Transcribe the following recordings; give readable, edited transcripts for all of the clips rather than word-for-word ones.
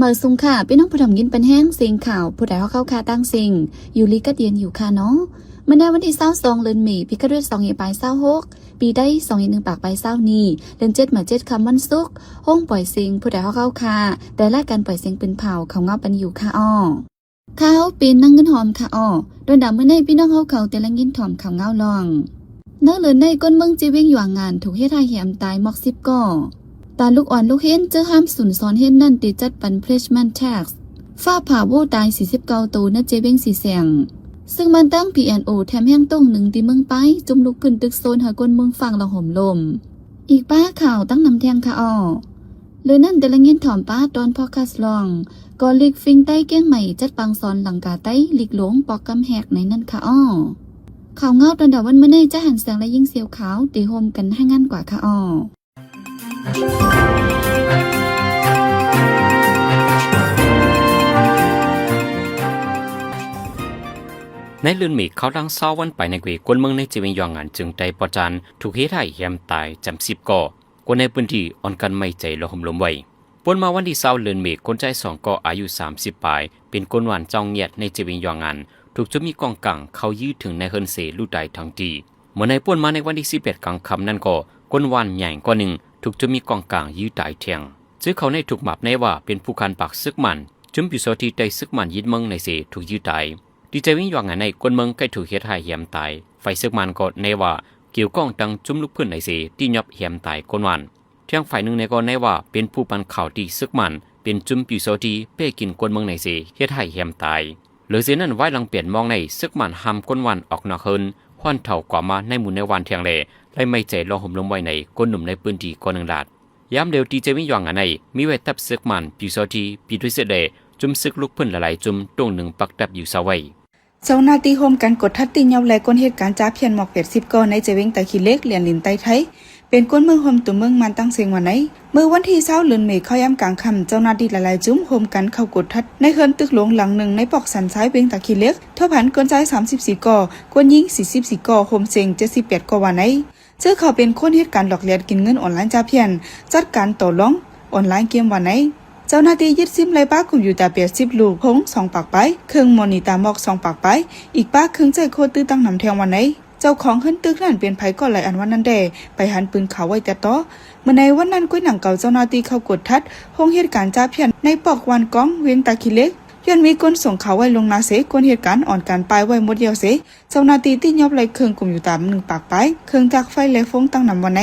มาสุงค่ะพี่น้องผู้ทำยินเป็นแห้งเสียงข่าวผู้ใดเขาเข้าคาตั้งสิงอยู่ลีก็เดียนอยู่ค่ะเนาะเมื่อในวันที่22 เดือนมีพิกเรศ2 เหตุปลาย26ปีได้2 เหตุ 1 ปากปลาย20นี้เดือน7 มา7 คำวันศุกร์ห้องปล่อยเสียงผู้ใดเขาเข้าคาแต่ละการปล่อยเสียงเป็นเผาเขาเงาปันอยู่ค่ะอ้อเขาเป็นนั่งเงินหอมค่ะอ้อโดยดำเมื่อในพี่น้องเขาแต่ละยินถอมเขาเงาลองเนื้อเลือในก้นเมืองจีเวงอยู่งานถูกเฮ็ดให้แหมตายหมอก10ก่อตาลูกอ่อนลูกเห็นเจอห้ามสุนซ้อนเห็นนั่นติดจัดปันเพลชแมนแท็กซ์ฝ้าผ่าโวตาย49 ตัวนะเจเบ้งสีแสงซึ่งมันตั้ง PNO แถมแห้งต้งหนึ่งที่เมืองไปจุ่มลุกขึ้นตึกโซนหากนเมืองฟังละห่มลมอีกป้าข่าวตั้งนำแทงค่ะอ้อเลยนั่นแต่ละเงินถ่อมป้าตอนพอคัสลองก็ลิกฟิงใต้เกี้ยงใหม่จัดปังซอนหลังกาใต้ลิกหลงปอกกำแหกในนั่นค่ะอ้อข่าวเงาตอนดาวันเมื่อในจะหันแสงและยิ่งเสียวขาวตีโฮมกันให้งั้นกว่าค่ะอ้อในเลือนมีเขาดังเศร้าวันไปในกวีกวนเมืองในจีเวงยองงานจึงใจปอจันถูกเฮ็ดให้แหมตายจำ10 ก่อกวนในพื้นที่อ่อนกันไม่ใจละหมลมไว้ปนมาวันที่20 เลือนมีคนใจ2 ก่ออายุ30 ปลายเป็นคนหวานจองเงียดในจีเวงยองงานถูกจะมีกองกังเขายื้อถึงในเฮินเสลู่ใดทั้งทีเมื่อในปนมาในวันที่11 กลางค่ำนั่นก็คนหวานใหญ่กว่าหนึ่งถูกจะมีกองกังยื้อตายเทียงซึ่งเขาในถูกหมับในว่าเป็นผู้คันปากซึกมันจุ่มปิโซที่ได้ซึกมันยึดเมืองในเสถูกยื้อตายดีใจวิ่งอย่างในกวนเมืองใกล้ถูกเฮ็ดให้แหมตายไฟซึกมันก็ในว่าเกี่ยวก้องตังจุ่มลูกพื้นในเสที่ยับแหมตายกวนวันเที่ยงฝ่ายหนึ่งในก็ในว่าเป็นผู้ปันข่าวที่ซึกมันเป็นจุ่มปิโซที่เป้กินกวนเมืองในเสเฮ็ดให้แหมตายหรือเสนั้นไว้ลังเปลี่ยนมองในซึกมันห้ามกวนวันออกนอกเฮินควันเถ่ากว่ามาในหมู่ในวันเที่ยงเลยไล่ไม่ใจลองห่มลมไว้ในกวนหนุ่มในพื้นที่กว่า1 ลาดย้ำเร็วดีใจวิ่งอย่างในมีไว้ตับซึกมันปิโซที่ปีด้วยเสดจุ่มซึกลูกพื้นหลายๆจุ่มตรงหนึ่งปักดับอยู่เสาไว้เจ้าหน้าที่โฮมกันกดทัดติยาวแลก้นเหตุการณ์จ้าเพียนหมอก80 ก่อในเจเวงตะขี้เล็กเหรียญลินไตไทยเป็นก้นเมืองโฮมตัวเมืองมันตั้งเสียงวันไหนเมื่อวันที่20 เดือนเมษายนกลางค่ำเจ้าหน้าที่หลายๆจุ่มโฮมกันเข้ากดทัดในเฮือนตึกหลวงหลังหนึ่งในปอกสันซ้ายเวงตะขี้เล็กเท่าผันกวนใจ34 ก่อกวนยิง44 ก่อโฮมเสียง78 ก่อวันไหนเจอเขาเป็นคนเหตุการณ์หลอกเลียนกินเงินออนไลน์จ้าเพียนจัดการต่อรองออนไลน์เกมวันไหนเจ้าหน้าที่ยึดซิมไล่ป้าคุมอยู่แต่80 ลูกพง2 ปากไปเครื่องมอนิตาหมอก2 ปากไปอีกป้าเครื่องใจโคตื้อตั้งนำแทงวันไหนเจ้าของขึ้นตึกนั่นเป็นไผก่อนหลายอันวันนั้นแด่ไปหันปืนเขาไว้แต่ต่อเมื่อในวันนั้นกุ้ยหนังเก่าเจ้าหน้าที่เข้ากดทัดห้องเหตุการณ์จ้าเพียนในปอกวันก้องเวียงตาขี้เล็กย้อนมีคนส่งเขาไว้ลงนาเสกวนเหตุการณ์อ่อนการปลายไว้หมดเดียวเสเจ้าหน้าที่ที่ยอบไล่เครื่องกลุ่มอยู่ตาม1 ปากไปเครื่องจักรไฟและฟงตั้งนำวันไหน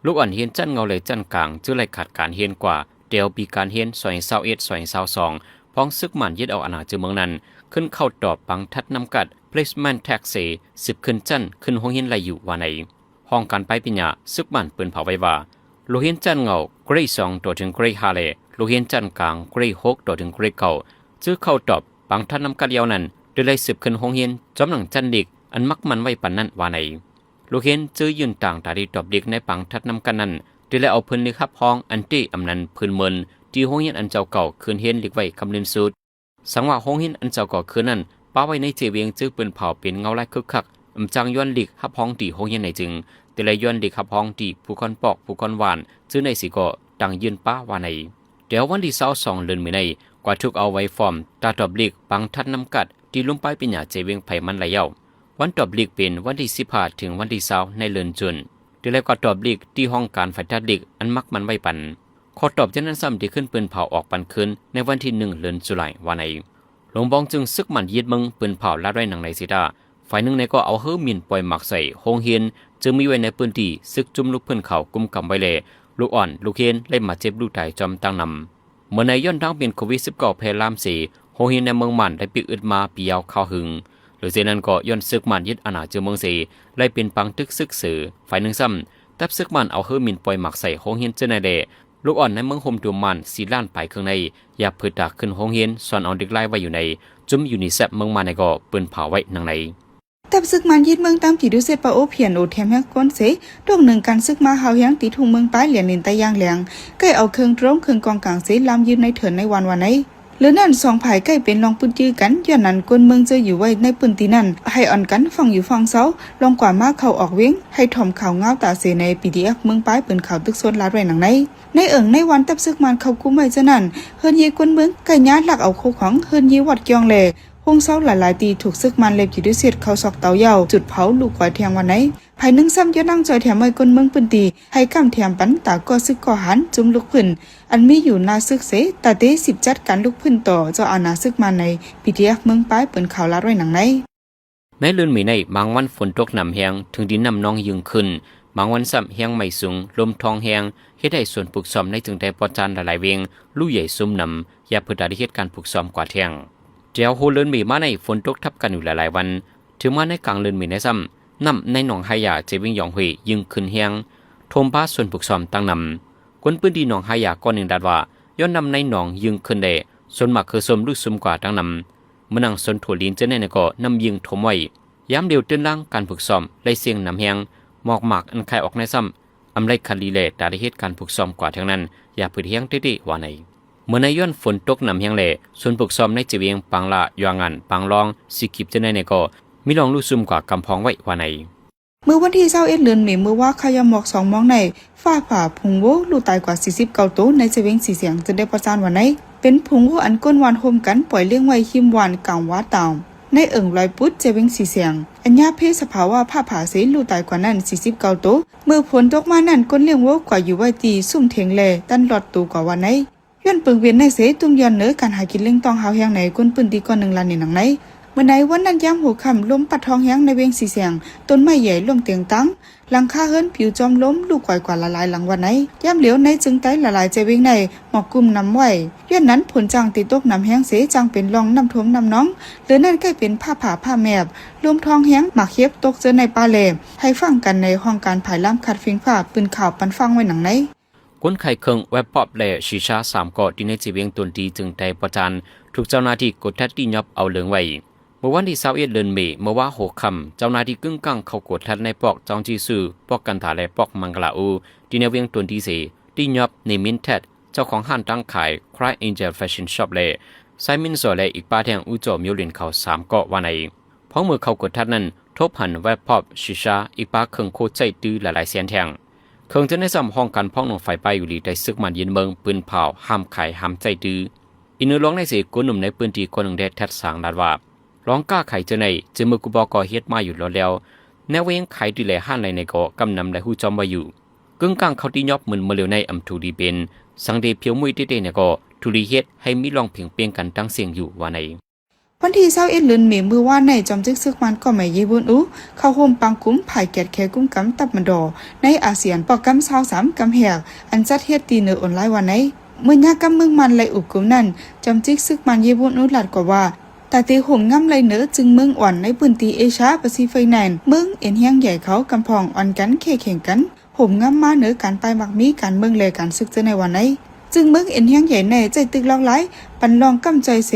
ลูกอ่อนเฮียนจันเงาเลยจันกลางจื้อไล่ขาดการเฮียนกว่าเดียวปีการเฮียน2021-2022พ้องซึกมันยึดเอาอาณาจักรเมืองนั้นขึ้นเข้าตอบปังทัดนำกัด placement tax 10 ขึ้นจันขึ้นห้องเฮียนไหลอยู่ว่าไหนห้องการไปปัญญาซึกมันปืนเผาไว้ว่าลูกเฮียนจันเงาเกรย์2ต่อถึงเกรย์5เลยลูกเฮียนจันกลางเกรย์6ต่อถึงเกรย์9จื้อเข้าตอบปังทัดนำกัดยาวนั้นโดยไล่10 ขึ้นห้องเฮียนจำหนังจันเด็กอันมักมันไว้ปันนั้นว่าไหนลูกเฮียนจื้อยืนต่างตาดีตอบเด็กในปังทัดนำกันนั้นโดยไล่เอาพื้นลิขับห้องอันตี้อำนันพื้นเมินที่ห้องเฮียนอันเจ้าเก่าคืนเฮียนลิกไว้คำลืนสุดสังว่าห้องเฮียนอันเจ้าเก่าคืนนั้นป้าไว้ในเจเวียงจื้อปืนเผาเป็นเงาลายคึกคักจังย้อนลิกขับห้องที่ห้องเฮียนในจึงแต่ละย้อนลิกขับห้องที่ผู้คนปอกผู้คนหวานจื้อในสิก็ดังยืนป้าว่าในเดี๋ยววันที่22 เดือนมีในกว่าทุกเอาไว้ฟอร์มตาตอบลิกปังทัดน้ำกัดที่ลุ่มไปเป็นหยาเจเวียงไผ่มันไหลเย้าวันตอบลิกเป็นวันที่15 ถึงวันที่20 ในเดือนจุนเดี๋ยวแล้วก็ตอบลิกที่ห้องการไฟทัดลิกอันมักมันไว้ปันขอตอบจากนั้นซ้ำที่ขึ้นปืนเผาออกปันคืนในวันที่1 เดือนตุลาคมวันไหนหลวงบองจึงซึกมันยึดมึงปืนเผาละไรหนังในสิดาฝ่ายหนึ่งในก็เอาเฮือมินปล่อยหมักใส่โฮงเฮียนจึงมีไว้ในพื้นที่ซึกจุ่มลูกเพื่อนเขากุมกำไว้เลยลูกอ่อนลูกเฮียนเล่มาเจ็บลูกตายจอมตั้งนำเมื่อในย้อนทั้งเป็นโควิด19แพร่ลามสีโฮงเฮียนในเมืองมันได้ปีอึดมาปียาวเข้าหึงหรือเช่นนั้นก็ย้อนซึกมันยึดอาณาจักรเมืองสีไล่เป็นปังตึกซึกสือฝ่ายหนึ่งซ้ำตับซึกมันเอาเฮือมินปล่อยหมักใส่โฮงเฮียนเจนในเดลูกอ่อนในเมืองโฮมดูมัน4 ล้านไปข้างในอยากเปิดตาขึ้นห้องเฮียนสอนเอาเด็กไล่ไว้อยู่ในจุ่มยูนิเซฟเมืองมาในก็ปืนเผาไว้นังในตับซึกมันยึดเมืองตามผีดูเซปาโอเพียนโอแถมแฮกก้นเสดวงหนึ่งการซึกมาเฮายังตีทุ่งเมืองป้ายเหรียญนินตะย่างแหลงใกล้เอาเครื่องตรงเครื่องกองกลางเสลามยืนในเถินในวันไหน หรือนั่น2ภายใกล้เป็นลองปืนจื้อกันย้อนนั้นกวนเมืองจะอยู่ไว้ในปืนตีนั้นให้อ่อนกันฟังอยู่ฟังเซาลองกว่ามาเข้าออกเว้งให้ถ่อมข่าวง้าวตาเสใน PDF เมืองป้ายปืนข่าวตึกซนลาดไว้หนังในในวันตับซึกมันเข้ากุมไว้จะนั่นเฮิรนเยกวนเมืองไก่ญาติหลักเอาโคของเฮิรนเยวัดเกียงแลห้องเซาหลายๆตีถูกซึกมันเล็บอยู่ด้วยเศษเข้าซอกเตาเยาจุดเผาลูกก่อยเทียงวันไหนภาย1ซ้ำยอนั่งจอยแถมไว้กวนเมืองปืนตีให้กำแถมปันตาก็ซึกก่อหันจุ่มลูกพื้นอันมีอยู่นาซึกเสตาเต10จัดการลูกพื้นต่อเจ้าอาณาซึกมันใน PDF เมืองป้ายเปิ้นข่าวลาดไว้หนังในเลื่อนมีในบางวันฝนตกหนำแหงถึงดินน้ำนองยึงขึ้นบางวันซ้ำแหงไม่สูงลมทองแหงเฮ็ดให้ส่วนปลูกซ้อมในจึงได้ปอจานหลายๆเวงลู่ใหญ่ซุ่มนำอย่าเพื่อได้เหตุการณ์ปลูกซ้อมกว่าเที่ยงเจ้าโฮเลื่อนมีมาในฝนตกทับกันอยู่หลายๆวันถึงมาในกลางเลื่อนมีในซ้ำน้ำในหนองไหยาเจวิ่งหยองหุยยึงขึ้นแหงทมบ้าส่วนปลูกซ้อมตั้งนำคนปืนดีหนองไหยาก้อนหนึ่งดัดว่าย้อนนำในหนองยึงขึ้นได้ส่วนมากคือสมลูกซุ่มกว่าตั้งนำเมื่อนังสนถั่วลินเจเนก็นำยึงทมไว้ย้ำเดียวตื่นล่างการฝึกซ้อมไล่เสียงน้ำแหงหมอกหมากอันคายออกในซ้ำอำไลคันลีเลตาได้เหตุการฝึกซ้อมกว่าทั้งนั้นอย่าเพื่อเฮียงติๆว่าในเมื่อในย้อนฝนตกน้ำแหงเล่ส่วนฝึกซ้อมในจีเวียงปังละยางอันปังลองสิกิบเจเนก็มีลองลูกซุ่มกว่ากำพองไว้ว่าในเมื่อวันที่21เดือนเมษายนเมื่อว่าขยำหมอก2มองในฟ้าผ่าพุงโวลูตายกว่า49ตัวในเจเวงสีเสียงจะได้ประจานวันไหนเป็นพุงโวอันก้นวานโฮมกันปล่อยเลี้ยงไว้หิมวานกลางว้าตาวในลอยปุดเจเวงสีเสียงอัญญาเพศสภาวะผ้าผ่าเสลูตายกว่านั้น49ตัวเมื่อผลตกมานั้นก้นเลี้ยงโวกว่าอยู่ไว้ตีซุ่มเถียงแลตันหลอดตูกว่าวันไหนย้อนปึงเวียนในเสตุ้มยันเนื้อการหากินเลี้ยงตองหาวแหงไหนก้นปืนตีก่อน1ล้านในหนังไหนเมื่อไหนวันนั้นย้ำหัวค่ำลมปัดทองแห้งในเวียงสีเสียงต้นไม้ใหญ่ล้มเตียงตั้งหลังคาเฮิรนผิวจอมล้มลูกก่อยกว่าละลายหลังวันไหนย้ำเหลียวในจึงไต้ละลายใจเวียงในหมอกกุ่มน้ำไหวย้อนนั้นผลจางติดตกน้ำแห้งเสจางเป็นรองน้ำท่วมน้ำน้องหรือนั่นใกล้เป็นผ้าผ่าผ้าแมบลมทองแห้งหมากเข็บตกเจอในป่าแหลมให้ฟังกันในห้องการผายล้ำขัดฟิงผ้าปืนข่าวปันฟังไว้หนังไหนก้นไข่เคิงเว็บป๊อปและชีชา3เกาะที่ในจีเวียงตนดีจึงได้ประจานถูกเจ้าหน้าที่กดทัดตียอบเอาเหลืองไว้เมื่อวันที่21เดือนเมษายนเมื่อว่า6ค่ำเจ้าหน้าที่กึ่งกลางเข้ากดทัดในปอกจองจีซื่อปอกกันถาและปอกมังกลาอูที่ในเวียงตนที่4ที่ยอบในมินเท็ดเจ้าของห้างตั้งขาย Cry Angel Fashion Shop และไซมินโซและอีกป้าแทงอูโจมิวลินเขา3เกาะวันในเพราะเมื่อเขากดทัดนั้นทบหันเว็บป๊อปชีชาอีกป้าเคิงโคใจตื้อหลายๆแสนแทงเคิงจะได้ซ้ำห้องการพ้องหนองไฟไปอยู่ดีได้ซึกมันยินเมืองปืนเผาห้ามขายห้ามใจตื้ออินเนอร์ร้องในเสียกุนหนุ่มในปืนตีคนหนึ่งได้แทัดสางดัดว่าร้องกล้าไข่เจอในจึงมือกุบอกอเฮ็ดมาอยู่แล้วแนวเวงไข่ดีแลห้านไรในก็กำนำและหู้จอมไว้อยู่กึ่งกลางเขาที่ยอบเหมือนเมื่อเร็วในอำทูดีเป็นสังเดเพียวมุ้ยเต้ๆเนี่ยก็ทูดีเฮ็ดให้มีลองเพียงเปียงกันตั้งเสียงอยู่ว่าในวันที่21เดือนเมษายนมื้อว่าในจอมจึกซึกมันก็ไม่เยบุนอูเข้าโฮมปังกุ้มภายแกดแคกุ้มกำตับมันดอในอาเซียนปอกกำ23กำแหกอันจัดเฮ็ดตีเนอออนไลน์วันไหนเมื่อยากำเมืองมันไหลอุกกุมนั้นจอมจึกซึกมันเยบุนอูหลัดกว่าว่าตาตีห่มง่ำไหลเนอจึงเมืองอ่อนในพื้นที่เอเชียแปซิฟิกนั่นเมืองเอ็นเฮียงใหญ่เขากำพองอ่อนกันแข่งกันห่มง่ำมาเนอการไปมักมีการเมืองแลการซึกจะในวันไหนจึงเมืองเอ็นเฮียงใหญ่ในใจตึกลอกหลายปันลองกำใจเส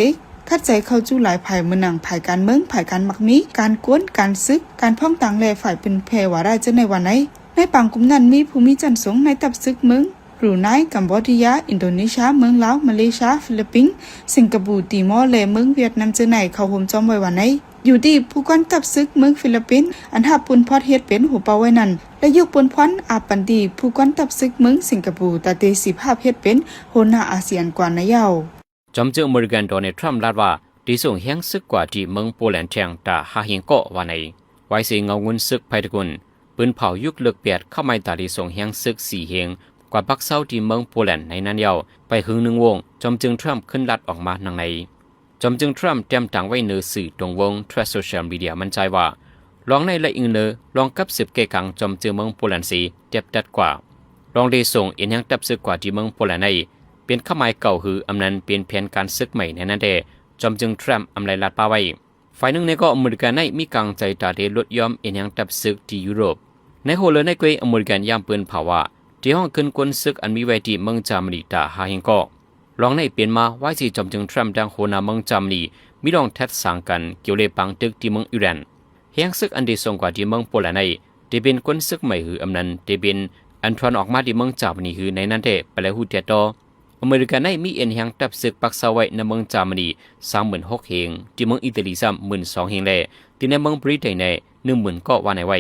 คัดใจเข้าจู้หลายภายเมืองภายการเมืองภายการมักมีการกวนการซึกการพ่องต่างแลฝ่ายเป็นแพร่ว่าได้จะในวันไหนในปังกุมนั้นมีภูมิจันทร์สงในตับซึกเมืองบรูไนกัมพูชาอินโดนีเซียเมืองลาวมาเลเซียฟิลิปปินส์สิงคโปร์ติมอร์และเมืองเวียดนามจะไหนเข้าห่มจอมไว้วันไหนอยู่ดีผู้กวนตับซึกเมืองฟิลิปปินส์อันหาปุนพอดเฮ็ดเป็นหูเป่าไว้นั่นและยุคปุนพรอาปันดีผู้กวนตับซึกเมืองสิงคโปร์ตาเตสิภาพเฮ็ดเป็นโหนาอาเซียนกว่าในยาวจอมเจืออเมริกันโดนัลด์ทรัมป์ลาดว่าที่ส่งแห่งซึกกว่าที่เมืองโปแลนด์แทงตาหาเฮงเกาะว่าในไว้เสียงเงาเงินซึกภัยตะกุลปืนเผายุคเลือกเปียดเข้ามาตาที่ส่งแห่งซึก4เฮงกว่าปักเศร้าที่เมืองโปแลนด์ในนั้นเดียวไปหึงหนึ่งวงจอมจึงทรัมป์ขึ้นลัดออกมาหนังในจอมจึงทรัมป์เตรียมต่างไว้เนื้อสื่อตรงวงทรัสโซเชียลมีเดียมั่นใจว่าลองในและอิงเนื้อลองกับ10เกกังจอมจึงเมืองโปแลนด์สีเจ็บดัดกว่าลองได้ส่งอินยังตับซึกกว่าที่เมืองโปแลนด์ในเป็นข้าหมายเก่าหืออำนั้นเป็นแผนการซึกใหม่ในนั้นเดจอมจึงทรัมป์อำไลลัดป้าไว้ฝ่ายหนึ่งในก็อเมริกันในมีกางใจตาเดลดยอมอินยังตับซึกที่ยุโรปในโฮเลในเกยอเมริกันยามปืนเผาว่าที่ห้องขึ้นกวนซึกอันมีไว้ที่เมืองจามนีตาหาเฮงก็ลองในเปลี่ยนมาไว้ที่จอมจึงทรัมป์ดังโหนาเมืองจามนีมีลองแทดสั่งกันเกี่ยวกับปังตึกที่เมืองอิหร่านเฮียงซึกอันดีส่งกว่าที่เมืองโปแลนด์ในที่เป็นกวนซึกใหม่หืออำนั้นที่เป็นอันทวนออกมาที่เมืองจามนีหือในนั้นเดไปแล้วหูเตียโต อเมริกันในมีเอ็นแห่งตับศึกปักเสาไว้ในเมืองจามนี36,000เฮงที่เมืองอิตาลี12,000เฮงแลที่ในเมืองบริเตนใน10,000ก็ว่าในไว้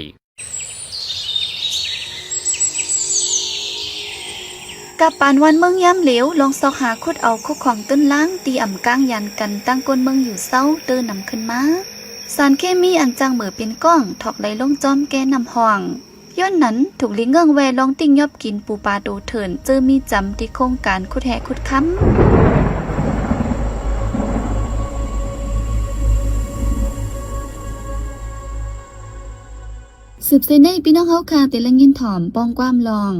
กับปานวันเมืองย้ำเหลวลองซอกหาคุดเอาคุกของต้นล้างตีอ่ำก้างยันกันตั้งก้นเมืองอยู่เศร้าเดินนำขึ้นมาสารเคมีอันจางเหมือเป็นก้องถอกไหลลงจอมแกนำห่องย้อนนั้นถูกลิงเงื่องแวลองติ้งยอบกินปูปลาโดเถินเจอมีจำที่โครงการคุดแหคุดค้ำสืบเสในพี่น้องเฮาคาแต่ละยินถ่อมป้องความลอง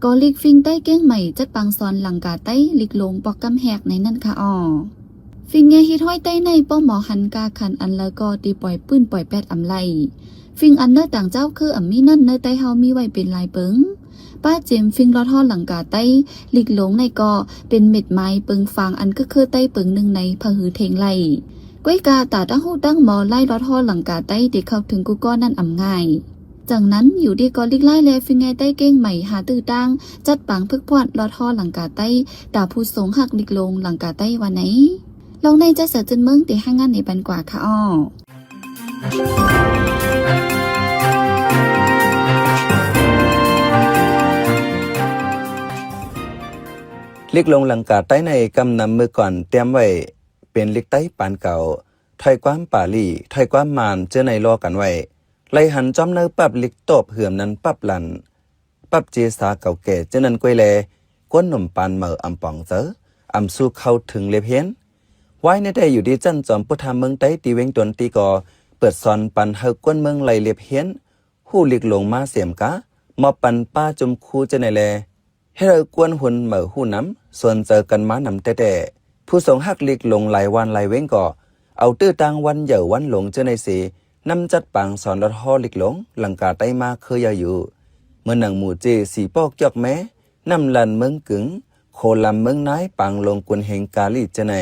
ก็ลิกฟิงใต้เก้งใหม่จัดปังซอนหลังกาใต้ลิกลงปอกกำแหกในนั่นค่ะอ้อฟิงเงฮิตห้อยใต้ในป้อหมอหันกาขันอันแล้วก็ตีปล่อยปื้นปล่อยแปดอำไลฟิงอันเนอร์ต่างเจ้าคืออ่ำมีนั่นเนอร์ใต้เฮามีไว้เป็นลายเปิงป้าเจมฟิงลอดห่อหลังกาใต้ลิกลงในก็เป็นเม็ดไม้เปิงฟางอันก็คือใต้เปิงหนึ่งในพะหือเทงไลก้อยกาตาตั้งหูตั้งหมอไล่ลอดห่อหลังกาใต้เด็กเข้าถึงกูก้อนนั่นอ่ำง่ายจากนั้นอยู่ดีก็ลิกไล่แลฟิงไงใต้เก้งใหม่หาตื้อตั้งจัดปังพึกพอดลอดห่อหลังกาใต้ดาผู้สงหักลิกลงหลังกาใต้วันไหนลองในจะเสือจนเมืองตีห้างงานในปันกว่าค่ะอ้อลิกลงหลังกาใต้ในกำนำมือก่อนเตรียมไว้เป็นลิกใต้ปานเก่าถอยความป่าลี่ถอยความมานเจอในรอกันไว้ไล่หันจอมเนื้อปับลิกตบเหื่อมนั้นปับลันปับเจสาเก่าแก่เจนันกวยแลก้นหนุ่มปานเหม่ออำป่องเจออำสู้เข้าถึงเล็บเห็นไว้ในได้อยู่ดีจันจอมพุทธาเมืองใต้ตีเวงตนตีก่อเปิดซอนปันเฮาก้นเมืองไหลเล็บเห็นหู้ลิกลงมาเสียมกะมอปันป้าจมคูเจในแลให้เรากวนหุ่นเหม่อหู้น้ำส่วนเจอกันมานำแต่ผู้ทรงหักลิกลงหลายวันหลายเว้งก่อเอาตื้อตังวันเหย่อวันหลงเจอในสีนำจัดปังสอนรถฮอลิกหลงหลังกาใต้มาเคยยาอยู่เมื่อหนังหมู่เจสีปอกจอกแม้นำลันเมืองกึ๋งโคลำเมืองนายปังลงกวนเฮงกาลีเจเน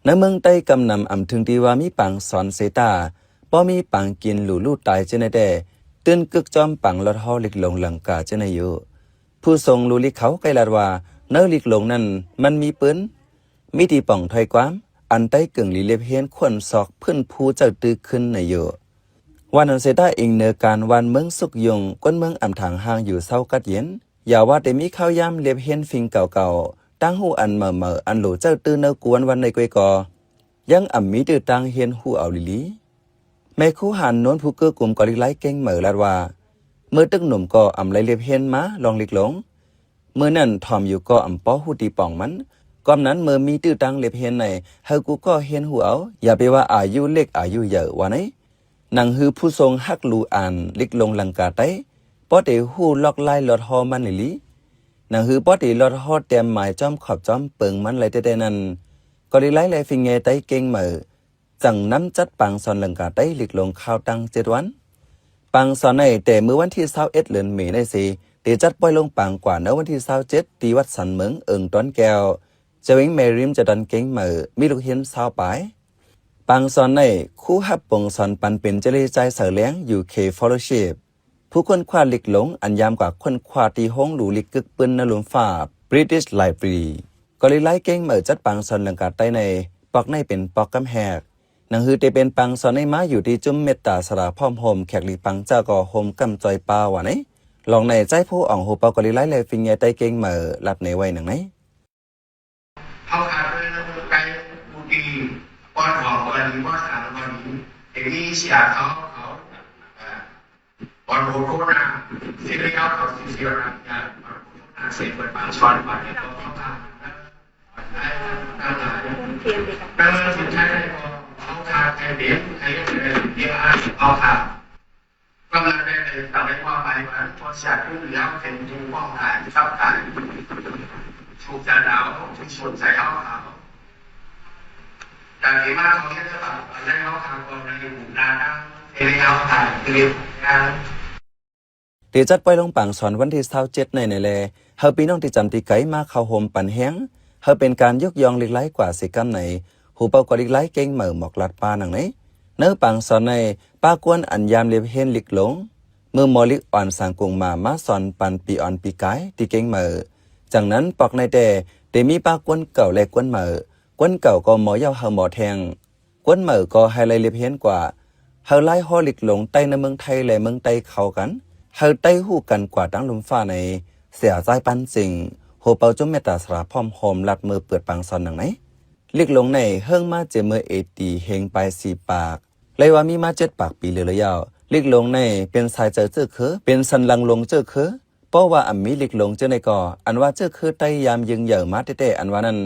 ในเมืองใต้กำนำอำถึงดีว่ามีปังสอนเสตาป้อมีปังกินหลู่ลู่ตายเจเนแต่ตื่นกึกจอมปังรถฮอลิกหลงหลังกาเจเนอยู่ผู้ทรงรู้ลิเขาไกลลาดว่าเนื้อลิกหลงนั้นมันมีปืนมีตีป่องถอยความอันใต้กึ่งลีเล็บเฮียนขวนศอกพื้นผู้เจ้าตื้อขึ้นในอยู่วันนั้นเสได้เองเนอการวันเมืองสุกยงก้นเมืองอ่ำทางห่างอยู่เศร้ากัดเย็นอย่าว่าแต่มีข้าวยำเล็บเฮียนฟิงเก่าๆตั้งหูอันเหม่ออันหลูเจ้าตื้อเนอกวนวันในกวยกอยังอ่ำมีตื้อตั้งเฮียนหูเอาลิแม่คู่หันโน้นผู้เกื้อกลุ่มก็ลิไล่เก่งเหม่อลาดว่าเมื่อตึกหนุ่มก็อ่ำไล่เล็บเฮียนมาลองลิกหลงเมื่อนั่นทอมอยู่ก็อ่ำป้อหูตีป่องมันก่อนนั้นเมื่อมีตื้อตังเล็บเฮียนในเฮากูก็เฮียนหูเอาอย่าไปว่าอายุเล็กอายุเยอะว่าไหนหนังฮือผู้ทรงฮักลูอ่านลิกลงลังกาไตป้อเตหูลอกไล่ลอดฮอมันลิหนังฮือป้อเตลอดฮอเต็มหมายจอมขอบจอมเปิงมันไหลแต่นั้นก็ลิไล่ไล่ฟิงเงไตเก่งเหมือจังน้ำจัดปังสอนลังกาไตลิกลงข้าวตัง7 วันปังสอนในแต่เมื่อวันที่21เดือนเมษายนเตจัดปล่อยลงปังกว่าในวันที่27ตีวัดสันเมืองต้นแก้วจะวิ่งเมริมจะดันเก่งเหมือมีลูกเห็นสาวปลายปังสอนในคู่ฮับปงสอนปันเป็นเจริญใจเสือเลี้ยงอยู่เคฟอลโลชิพผู้คนคว้าลิกหลงอันยามกว่าคนคว้าตีห้องหลูลิกกึกปืนนลุมฟ้า British Library ก็เลยไล่เก่งเหมือจัดปังสอนหลังกาใต้ในปอกในเป็นปอกกำแหกหนังฮือเตเป็นปังสอนในม้าอยู่ที่จุ่มเมตตาสระพร้อมโฮมแขกลีปังเจ้าก็โฮมกำจอยปาวะไหนลองในใจผู้อ่องโฮปากอลิไล่เลยฟิงเงไตเก่งเหมือหลับในไว้หนังไหนเขาขาดเลยนะไกลบุตรีป้อนหอมวันนี้ป้อนสารวันนี้เดี๋ยวนี้เสียเขาป้อนโคโค่นะเสียแล้วเขาเสียนะป้อนโคโค่นะเสียเปิดปากช้อนไปแล้วเขาทำได้ตั้งหลายตั้งสุดท้ายเขาขาดใครเด็กใครก็จะเป็นเยอะเขาขาดก็มาได้เลยต่อไปว่าไปว่าพอเสียขึ้นแล้วเป็นดูป้องถ่ายชอบถ่ายถูกจะดาวถูกชนใส่เขาขาวแต่ที่มากเขาแค่จะแบบได้เขาขาวก่อนในหมู่ดาดังเอเลียเขาถ่ายเรียบงานเดี๋ยวจัดปล่อยลงปังสอนวันที่27ในแลเฮาพี่น้องที่จำตีไก่มาเข้าโฮมปันแห้งเฮาเป็นการยกย่องลิกไล่กว่าสิกรรมไหนหูเป่ากว่าลิกไล่เก่งเหม่อหมอกลัดปาหนังไหนเนื้อปังสอนในป้ากวนอันยามเล็บเฮนลิกหลงเมื่อมอลิกอ่อนสางกงมาสอนปันปีอ่อนปีกายที่เก่งเหม่อจากนั้นปอกในแต่ เตมีปากวนเก่าและกวนเหม่อกวนเก่าก็หมอยาวเฮาหมอแทงกวนเหม่อก็ไฮไลท์เลียบเฮียนกว่าเฮาไล่ฮอลิกหลงใต้ในเมืองไทยและเมืองใต้เข้ากันเฮาใต้ฮู้กันกว่าตั้งลมฟ้าในเสียใจปันสิ่งโหเปาจุ่มเมตตาสระพร้อมโฮมลัดมือเปิดปังซอนหนังไหนลิกหลงในเฮิงมาเจมือเอตีเฮงไป4ปากเลยว่ามีมา7ปากปีเลยยาวลิกหลงในเป็นสายเจอเจอคือเป็นสันลังลงเจอคือเพราะว่าอันมีลิกหลงเจอในก่ออันว่าเจอคือใต้ยามยึงเหย่อมาเต้อันว่านั้น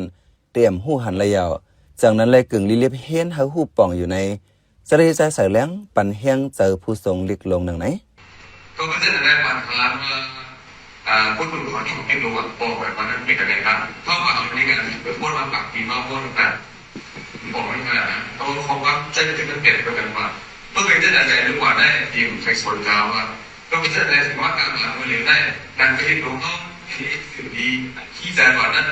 เตรียมหู้หันเลยยาวจากนั้นเลยกึ่งลิเลียบเฮียนเฮาหู้ป่องอยู่ในจะได้ใจใส่แล้งปันเฮียงเจอผู้ทรงลิกหลงหนังไหนก็จะได้บางครั้งผู้ถูกขอที่ผมไม่รู้ว่าบอกแบบนั้นเป็นยังไงบ้างเพราะว่าเอาในการไปพูดมาปากปีมาพูดแต่บอกไม่ได้นะเขาว่าจะเป็นเปลี่ยนไปกันว่าเมื่อเป็นจะใจหรือว่าได้ทีมใช้ส่วนกลางว่าก็เป็นจะได้ถึงว่าการหลังมาเรียนได้การไปที่ตรงห้องที่สิ่งดีที่ใจก่อนนั้น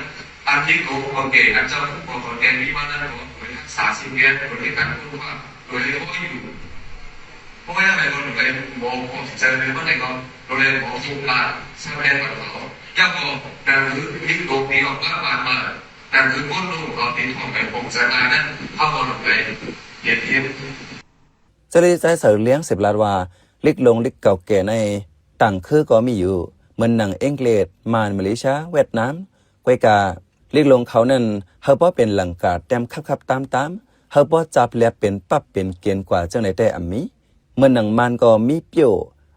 อันที่ตัวคนเก่งอันเจ้าผู้ปกครองแกนวิมานนั้นบอกเหมือนทักษะสิ่งเดียวคนที่การพูดว่าโดยที่เขาอยู่เพราะว่าอะไรคนหนึ่งเลยมองของจิตใจเลยว่าในกองเราเลยมองทุกข์ลาสร้างแรงกว่าเขาย่าบอกนั่นคือวิธีตัวนี้ออกมามานั่นคือก้นลูกเราตีของเป็นผมจะมานั้นเข้ามาหนุนเลยเย็นเย็นจะได้ใจเสือเลี้ยง10 ล้านว่าลิกลงลิกเก่าแก่ในต่างคือก็มีอยู่เหมือนหนังอังกฤษมานมาเลเซียเวียดนามกวยกาลิกลงเขานั้นเฮาบ่เป็นหลังกาแต้มคับตามเฮาบ่จับแลเป็นปั๊บเป็นเกณฑ์กว่าจังได๋แต่อันมีเหมือนหนังมันก็มีเปียว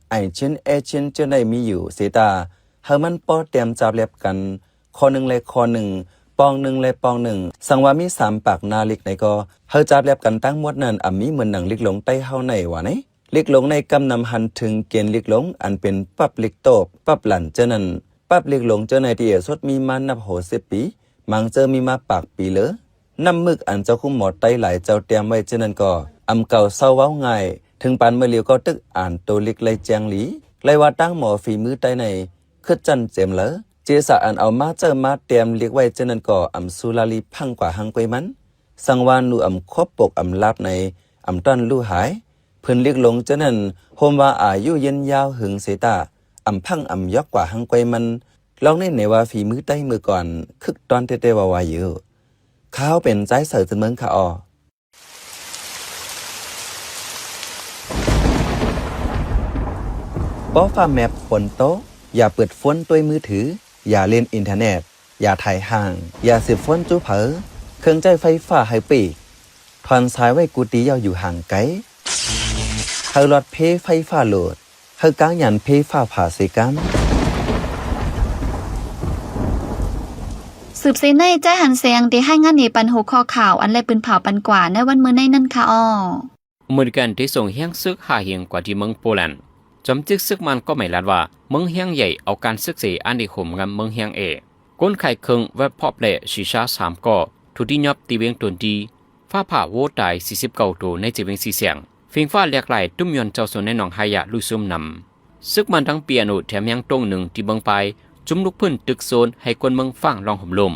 ไอชิ้นชิ้นจังได๋มีอยู่เสตาเฮามันบ่แต้มจับแลกันข้อ1และข้อ1ปอง1และปอง1สังว่ามี3ปากนาลิกในก็เฮาจับแลกันตั้งหมดนั้นอันมีเหมือนหนังลิกลงใต้เฮาในว่าไหนลิกลงในกำนำหันถึงเกณฑ์ลิกลงอันเป็นปั๊บลิกโตบปั๊บหลั่นเจนั้นปั๊บลิกลงเจอในที่สดมีมานับโห10 ปีมังเจอมีมาปากปีเลอนำมึกอันเจ้าคุ้มหมอไต้หลายเจ้าเตรียมไว้เจนั้นก็อำเก่าเศร้าเว้าง่ายถึงปานเมื่อเลียวก็ตึกอ่านตัวลิกไลแจงหลีไลว่าตั้งหมอฝีมือใต้ในคือจันเจมเลอเจสะอันเอามาเจอมาเตรียมเรียกไว้เจนั้นก็อำสุลาลีพังกว่าหังกวยมันสังวานนูอำคบปกอำลาบในอำต้นลู่หายเพิ่นเรียกลงเจนั้นโฮมว่าอายุยืนยาวหึงเสตาอำพังอำยอกกว่าหังกวยมันลองในว่าฝีมือใต้มือก่อนคึกตอนเตๆว่าอยู่เขาเป็นใจเสือจนเมืองค่ะป้อฟ้าแมปบนโต๊ะอย่าเปิดฟ้อนด้วยมือถืออย่าเล่นอินเทอร์เน็ตอย่าถ่ายห่างอย่าสืบฟ้อนจู้เผอเครื่องใจไฟฟ้าให้ปีกทอนสายไว้กูตียาวอยู่ห่างไกลเฮาหลอดเพไฟฟ้าโหลดเฮากางยันเพฟ้าผ่าเสกันสืบเสในใจหันเสียงที่ให้งานในปันหัวข้อข่าวอันแลปืนเผาปันกว่าในวันมื้อในนั่นค่ะอ้ออเมริกันที่ส่งเฮียงซึกหาเฮียงกว่าที่เมืองโปแลนด์จำจึกซึกมันก็ไม่ลัดว่าเมืองเฮียงใหญ่เอาการซึกเสอันดีข่มกับเมืองเฮียงก้นไข่เคิงเว็บพอบเละชีชา3ก่อทุที่ยับตีเวงตนดีฟ้าผ่าโวตาย49ตัวในจีเวง4เสียงฟิงฟ้าเรียกไหลตุ้มยนเจ้าส่วนในหนองหายะลุยซุ่มนำซึกมันทั้งเปียโนแถมยังตรงหนึ่งที่เมืองไปจุ่มลูกพื้นตึกโซนให้คนเมืองฟังลองห่มลม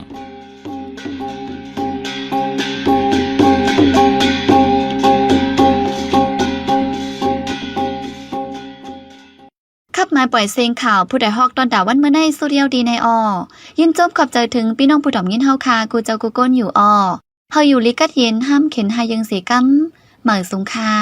ขับมาปล่อยเสียงข่าวผู้ใดฮอกตอนด่าวันเมื่อในสุเรียวดีในอยินจบขอบใจถึงพี่น้องผู้ดอมยินเฮาคากูเจ้ากูก้นอยู่เฮาอยู่ลิกัดเย็นห้ามเข็นหายังเสียกำเหมือสูงค่ะ